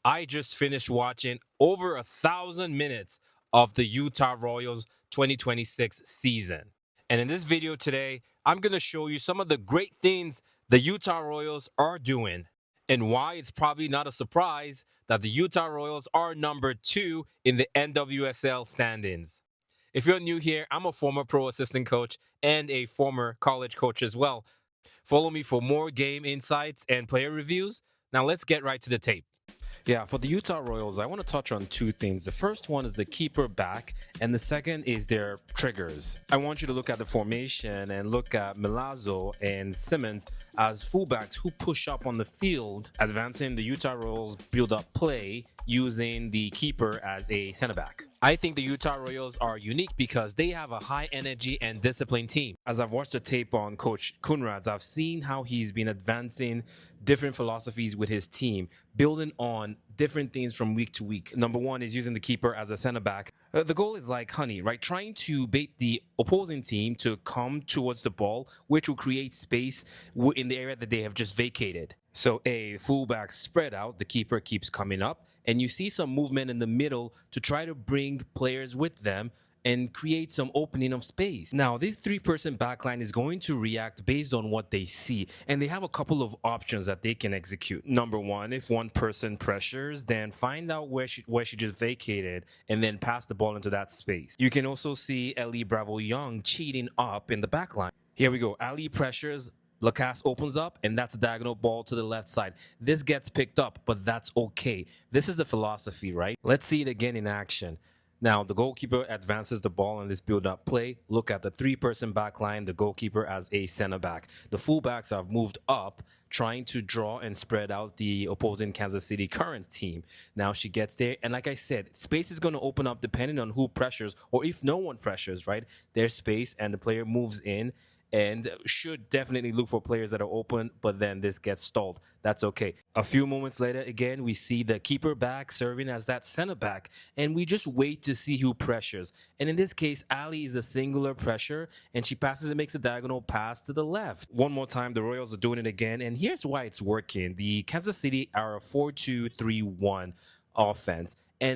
I just finished watching over 1,000 minutes of the Utah Royals 2026 season. And in this video today, I'm going to show you some of the great things the Utah Royals are doing and why it's probably not a surprise that the Utah Royals are number 2 in the NWSL standings. If you're new here, I'm a former pro assistant coach and a former college coach as well. Follow me for more game insights and player reviews. Now let's get right to the tape. Yeah, for the Utah Royals, I want to touch on two things. The first one is the keeper back, and the second is their triggers. I want you to look at the formation and look at Milazzo and Simmons as fullbacks who push up on the field, advancing the Utah Royals build-up play using the keeper as a center back. I think the Utah Royals are unique because they have a high energy and disciplined team. As I've watched the tape on Coach Kunrad's, I've seen how he's been advancing different philosophies with his team, building on different things from week to week. Number one is using the keeper as a center back. The goal is like honey, right? Trying to bait the opposing team to come towards the ball, which will create space in the area that they have just vacated. So a fullback spread out, the keeper keeps coming up, and you see some movement in the middle to try to bring players with them and create some opening of space. Now, this three-person backline is going to react based on what they see, and they have a couple of options that they can execute. Number one, if one person pressures, then find out where she just vacated and then pass the ball into that space. You can also see Ellie Bravo Young cheating up in the backline. Here we go. Ali pressures, Lacasse opens up, and that's a diagonal ball to the left side. This gets picked up, but that's okay. This is the philosophy, right? Let's see it again in action. Now, the goalkeeper advances the ball in this build-up play. Look at the three-person back line, the goalkeeper as a center back. The fullbacks have moved up, trying to draw and spread out the opposing Kansas City Current team. Now she gets there, and like I said, space is going to open up depending on who pressures, or if no one pressures, right? There's space, and the player moves in, and should definitely look for players that are open, but then this gets stalled. That's okay. A few moments later, again, we see the keeper back serving as that center back, and we just wait to see who pressures. And in this case, Ali is a singular pressure, and she passes and makes a diagonal pass to the left. One more time, the Royals are doing it again, and here's why it's working. The Kansas City are a 4-2-3-1 offense,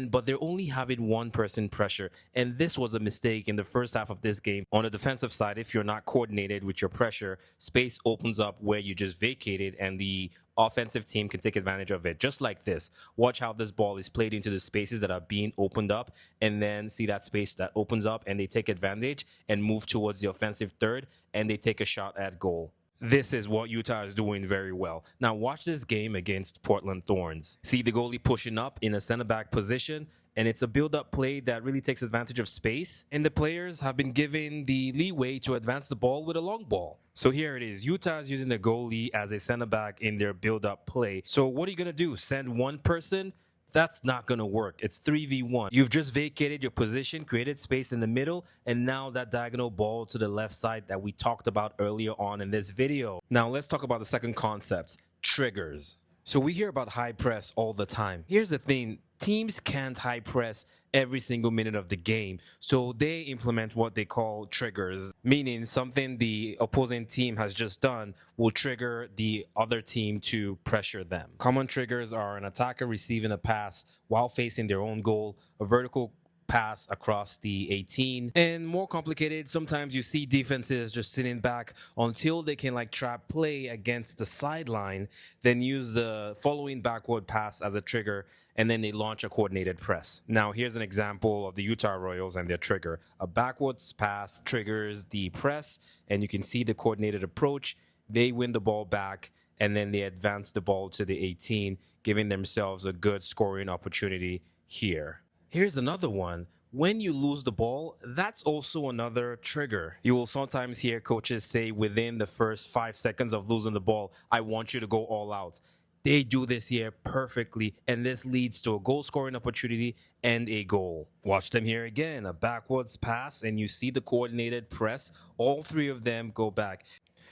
but they're only having one person pressure, and this was a mistake in the first half of this game. On the defensive side, if you're not coordinated with your pressure, space opens up where you just vacated, and the offensive team can take advantage of it, just like this. Watch how this ball is played into the spaces that are being opened up, and then see that space that opens up, and they take advantage and move towards the offensive third, and they take a shot at goal. This is what Utah is doing very well. Now watch this game against Portland Thorns. See the goalie pushing up in a center back position, and it's a build-up play that really takes advantage of space, and the players have been given the leeway to advance the ball with a long ball. So here it is. Utah is using the goalie as a center back in their build-up play. So what are you going to do? Send one person? That's not going to work. It's 3v1. You've just vacated your position, created space in the middle, and now that diagonal ball to the left side that we talked about earlier on in this video. Now let's talk about the second concept, triggers. So we hear about high press all the time. Here's the thing. Teams can't high press every single minute of the game, so they implement what they call triggers, meaning something the opposing team has just done will trigger the other team to pressure them. Common triggers are an attacker receiving a pass while facing their own goal, a vertical pass across the 18, and more complicated, sometimes you see defenses just sitting back until they can like trap play against the sideline, then use the following backward pass as a trigger, and then they launch a coordinated press. Now here's an example of the Utah Royals and their trigger. A backwards pass triggers the press, and you can see the coordinated approach. They win the ball back, and then they advance the ball to the 18, giving themselves a good scoring opportunity here. Here's another one. When you lose the ball, that's also another trigger. You will sometimes hear coaches say within the first 5 seconds of losing the ball, I want you to go all out. They do this here perfectly, and this leads to a goal scoring opportunity and a goal. Watch them here again, a backwards pass, and you see the coordinated press. All three of them go back.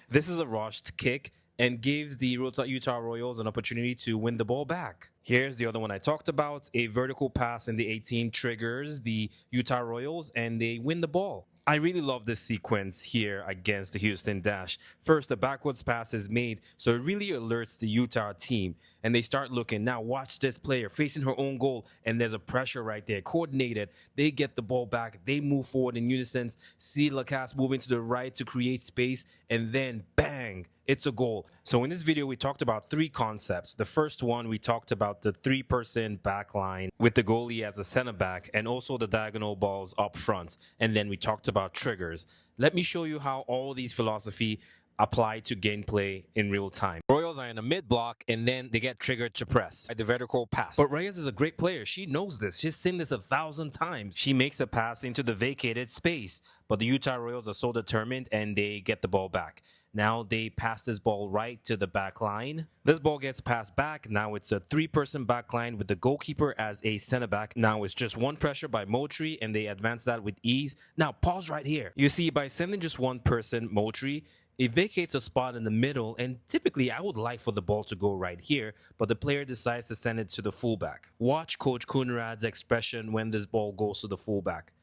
This is a rushed kick and gives the Utah Royals an opportunity to win the ball back. Here's the other one I talked about. A vertical pass in the 18 triggers the Utah Royals and they win the ball. I really love this sequence here against the Houston Dash. First, the backwards pass is made, so it really alerts the Utah team. And they start looking. Now watch this player facing her own goal, and there's a pressure right there. Coordinated. They get the ball back. They move forward in unison. See Lacasse moving to the right to create space, and then bang, it's a goal. So in this video, we talked about three concepts. The first one, we talked about the three-person back line with the goalie as a center back and also the diagonal balls up front. And then we talked about triggers. Let me show you how all these philosophy apply to gameplay in real time. Royals are in a mid block and then they get triggered to press by the vertical pass. But Reyes is a great player. She knows this. She's seen this 1,000 times. She makes a pass into the vacated space, but the Utah Royals are so determined and they get the ball back. Now they pass this ball right to the back line. This ball gets passed back. Now it's a three-person back line with the goalkeeper as a center back. Now it's just one pressure by Moultrie and they advance that with ease. Now pause right here. You see, by sending just one person, Moultrie, it vacates a spot in the middle, and typically I would like for the ball to go right here, but the player decides to send it to the fullback. Watch Coach Kunrad's expression when this ball goes to the fullback.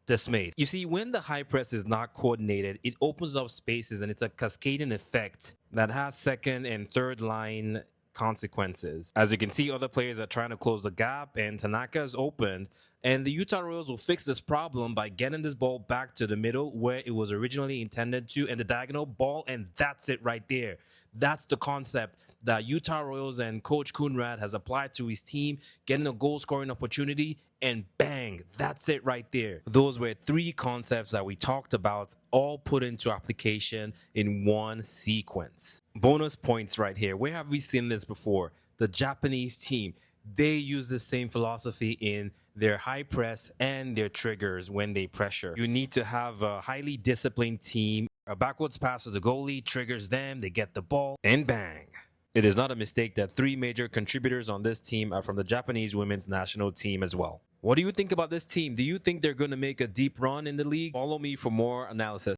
Dismayed. You see, when the high press is not coordinated, it opens up spaces and it's a cascading effect that has second and third line consequences. As you can see, other players are trying to close the gap and Tanaka is opened, and the Utah Royals will fix this problem by getting this ball back to the middle where it was originally intended to, and the diagonal ball, and that's it right there. That's the concept that Utah Royals and Coach Kunrad has applied to his team, getting a goal scoring opportunity, and bang, that's it right there. Those were three concepts that we talked about, all put into application in one sequence. Bonus points right here. Where have we seen this before? The Japanese team. They use the same philosophy in their high press and their triggers when they pressure. You need to have a highly disciplined team. A backwards pass to the goalie triggers them, they get the ball, and bang. It is not a mistake that three major contributors on this team are from the Japanese women's national team as well. What do you think about this team? Do you think they're going to make a deep run in the league? Follow me for more analysis.